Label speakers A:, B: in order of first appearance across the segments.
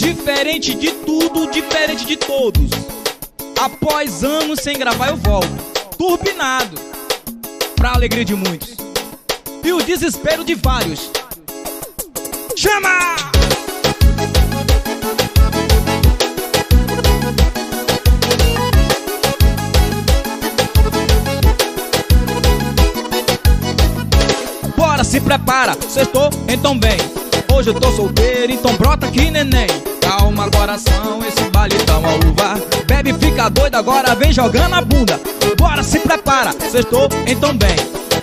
A: Diferente de tudo, diferente de todos. Após anos sem gravar eu volto, turbinado, pra alegria de muitos e o desespero de vários. Chama! Bora, se prepara, sextou, então vem. Hoje eu tô solteiro, então brota aqui, neném. Calma, coração, esse baile tá uma uva. Bebe, fica doido, agora vem jogando a bunda. Bora, se prepara, sextou, então vem.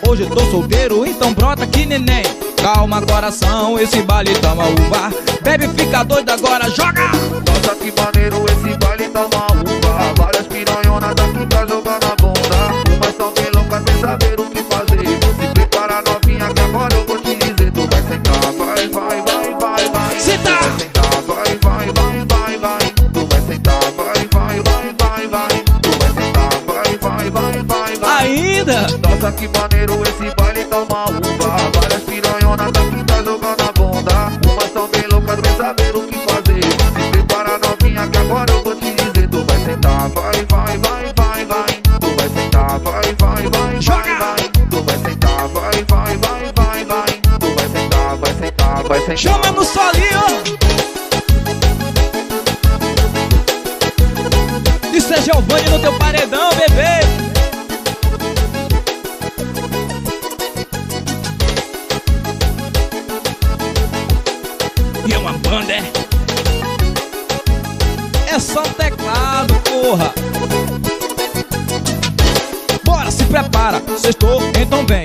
A: Hoje eu tô solteiro, então brota aqui, neném. Calma, coração, esse baile tá uma uva. Bebe, fica doido, agora joga.
B: Nossa, que maneiro, esse baile tá uma uva. Várias piranhonas daqui tá jogando a bunda. Umas tão bem loucas sem saber o que fazer. Se prepara, novinha, que agora eu vou te dizer. Tu vai sentar, vai, vai, vai, vai, vai.
A: Senta!
B: Tu vai sentar, vai, vai, vai, vai, vai. Tu vai sentar, vai, vai, vai, vai, vai. Tu vai sentar, vai, vai, vai, vai, vai.
A: Ainda?
B: Nossa, que maneiro, esse baile tá uma uva. Várias piranhonas daqui tá jogando a bunda. Umas tão bem loucas sem saber o que fazer. Se prepara, novinha, que agora eu vou te dizer. Tu vai sentar, vai, vai, vai, vai, vai. Tu vai sentar, vai, vai, vai, vai, vai. Tu vai sentar, vai, vai, vai, vai, vai. Tu vai sentar, vai sentar, vai sentar.
A: Chama no solinho! Isso é Giovanni no teu paredão, bebê! E é uma banda, é? É só teclado, porra! Bora, se prepara, sextou, então vem.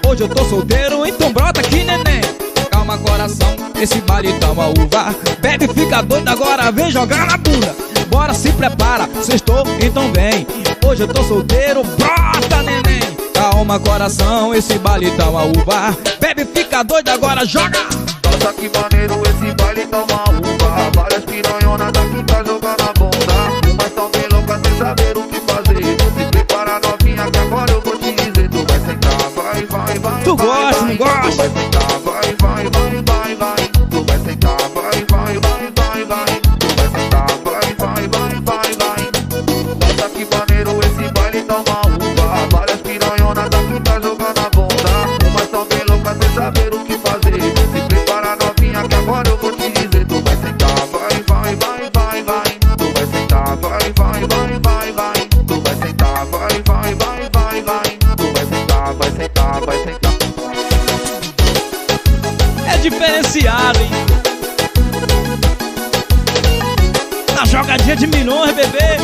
A: Hoje eu tô solteiro, então brota aqui, neném. Calma, coração, esse baile tá uma uva. Bebe, fica doido, agora vem jogar na bunda. Bora, se prepara, sextou, então vem. Hoje eu tô solteiro, brota, neném. Calma, coração, esse baile tá uma uva. Bebe, fica doido, agora joga.
B: Nossa, que maneiro, esse baile tá uma uva. Várias piranhonas daqui tá jogando a bunda. Umas tão bem loucas sem saber o que fazer. Se prepara, novinha, que agora eu vou te dizer. Tu vai sentar, vai, vai, vai.
A: Tu
B: vai,
A: gosta,
B: vai.
A: não gosta?
B: Tu vai sentar, vai, vai, vai, vai, vai. Tu vai sentar, vai, vai, vai, vai, vai. Tu vai sentar, vai, vai, vai, vai, vai. Nossa, que maneiro, esse baile tá uma uva. Várias piranhonas daqui tá jogando a bunda. Umas tão bem loucas sem saber o que fazer. Se prepara, novinha, que agora eu vou te dizer. Tu vai sentar, vai, vai, vai, vai, vai. Tu vai sentar, vai, vai, vai, vai, vai. Tu vai sentar, vai, vai, vai, vai, vai. Tu vai sentar, vai sentar, vai sentar.
A: É diferenciado, hein? Na jogadinha de milhões, bebê.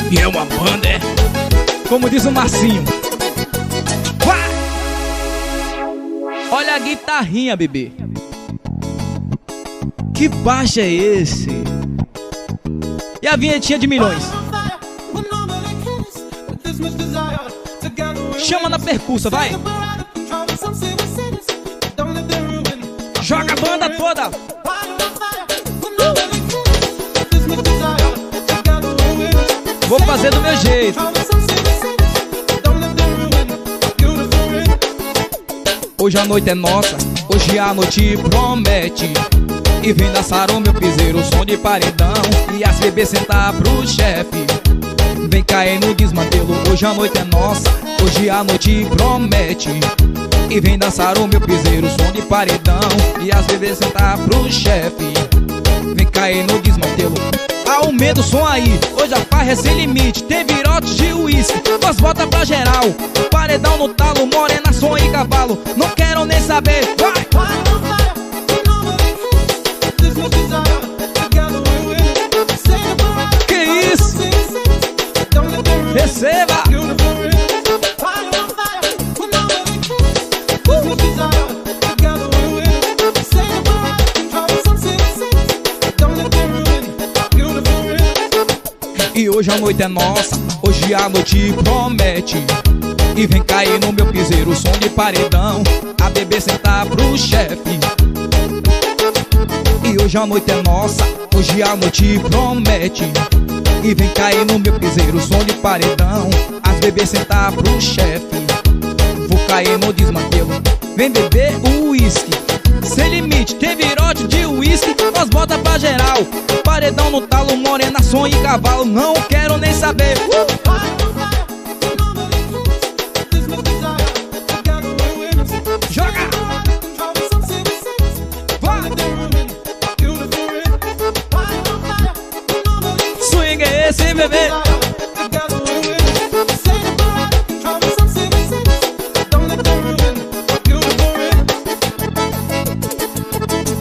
A: E é uma banda, é? Como diz o Marcinho. Vai! Olha a guitarrinha, bebê. Que baixo é esse? E a vinhetinha de milhões? Chama na percussa, vai! Joga a banda toda! Vou fazer do meu jeito. Hoje a noite é nossa, hoje a noite promete. E vem dançar o meu piseiro, som de paredão. E as bebês sentar pro chefe. Vem cair no desmantelo, hoje a noite é nossa, hoje a noite promete. E vem dançar o meu piseiro, som de paredão. E as bebês sentar pro chefe. Vem cair no desmantelo. Aumenta o som aí, hoje a farra é sem limite. Tem virote de uísque, nós bota pra geral. Paredão no talo, morena, som e cavalo. Não quero nem saber, vai! Que isso? Receba! E hoje a noite é nossa, hoje a noite promete. E vem cair no meu piseiro, som de paredão. A bebê sentar pro chefe. E hoje a noite é nossa, hoje a noite promete. E vem cair no meu piseiro, som de paredão. As beber sentar pro chefe. Vou cair no desmantelo, vem beber o uísque. Sem limite, tem virote de uísque, nós bota pra geral. Paredão no talo, morena, som e cavalo, não quero nem saber. Joga! Swing é esse, bebê.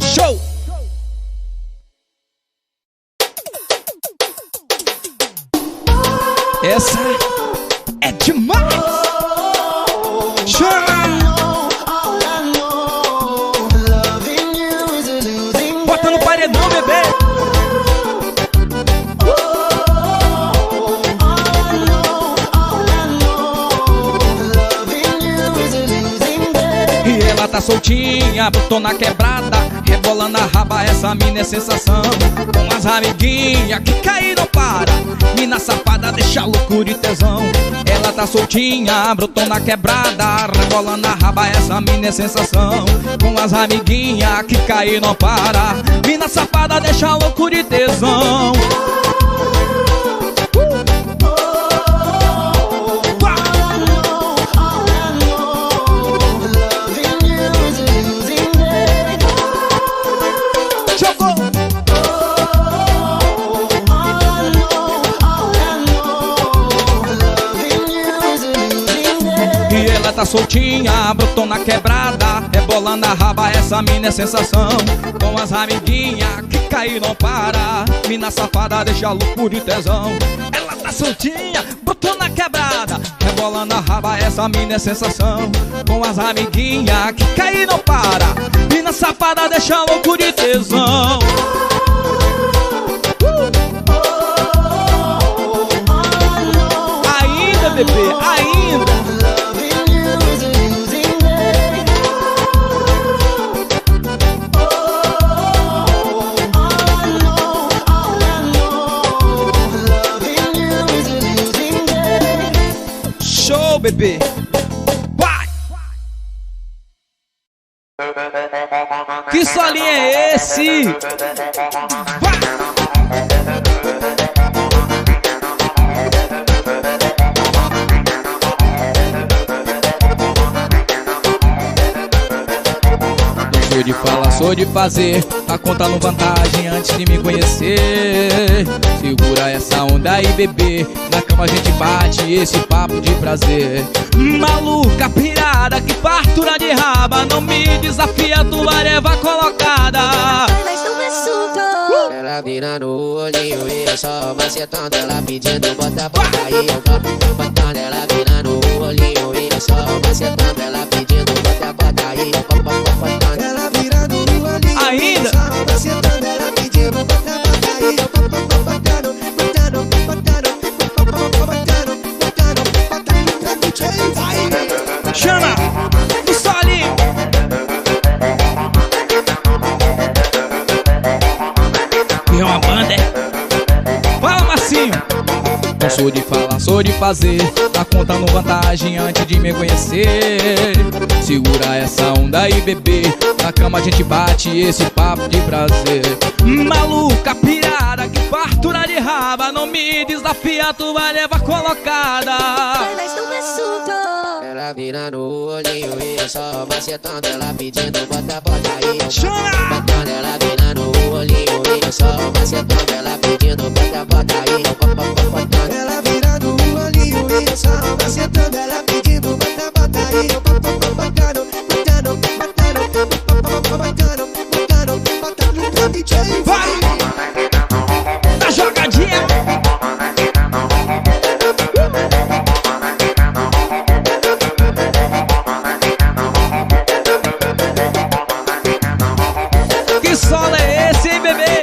A: Show! Essa é demais! Bota no paredão, bebê! E ela tá soltinha, botou na quebrada, rebolando a raba, essa mina é sensação. Com as amiguinhas que cair não para, mina safada deixa loucura e tesão. Ela tá soltinha, brotou na quebrada, rebolando a raba, essa mina é sensação. Com as amiguinhas que cair não para, mina safada deixa loucura e tesão. Tá soltinha, brotou na quebrada, rebolando a raba, essa mina é sensação. Com as amiguinhas que cair não para, mina safada deixa loucura e tesão. Ela tá soltinha, brotou na quebrada, rebolando a raba, essa mina é sensação. Com as amiguinhas que cair não para, mina safada deixa loucura e tesão. Ainda, bebê, ainda. Show, bebê! Vai! Que solinho é esse? Vai! Sou de falar, sou de fazer, tá contando vantagem antes de me conhecer. Segura essa onda aí, bebê, na cama a gente bate esse papo de prazer. Maluca, pirada, que fartura de raba, não me desafia, tu vai levar colocada.
C: Ela vira no olhinho e eu só macetando, ela pedindo bota, bota aí, eu vou botando. Ela vira no olhinho e eu só macetando, ela pedindo bota, bota aí, eu vou botando.
D: Ela vira no olhinho
A: ainda,
D: só macetando, ela pedindo bota, bota aí, eu vou botando, botando, botando, botando, botando, vai.
A: Chama o solinho. É uma banda, é? Fala, Marcinho. Não sou de falar, sou de fazer, tá contando vantagem antes de me conhecer. Segura essa onda aí, bebê, na cama a gente bate esse papo de prazer. Maluca, pirada, que fartura de raba, não me desafia, tu vai levar colocada.
C: Ela vira no olhinho e eu só macetando, ela pedindo bota, bota aí, eu
A: Chora!
C: vou botando. Ela vira no olhinho e eu só macetando, ela pedindo bota, bota aí, eu vou botando.
D: Ela vira no olhinho e eu só macetando, ela pedindo bota, bota aí, eu vou botando, botando, botando, botando, botando, botando, DJ.
A: Vai! Tá jogadinha! Que solo é esse, hein, bebê?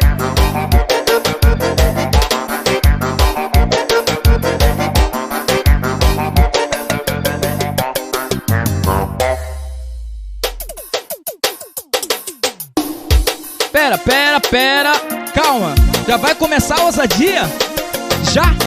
A: Pera, calma, já vai começar a ousadia? Já?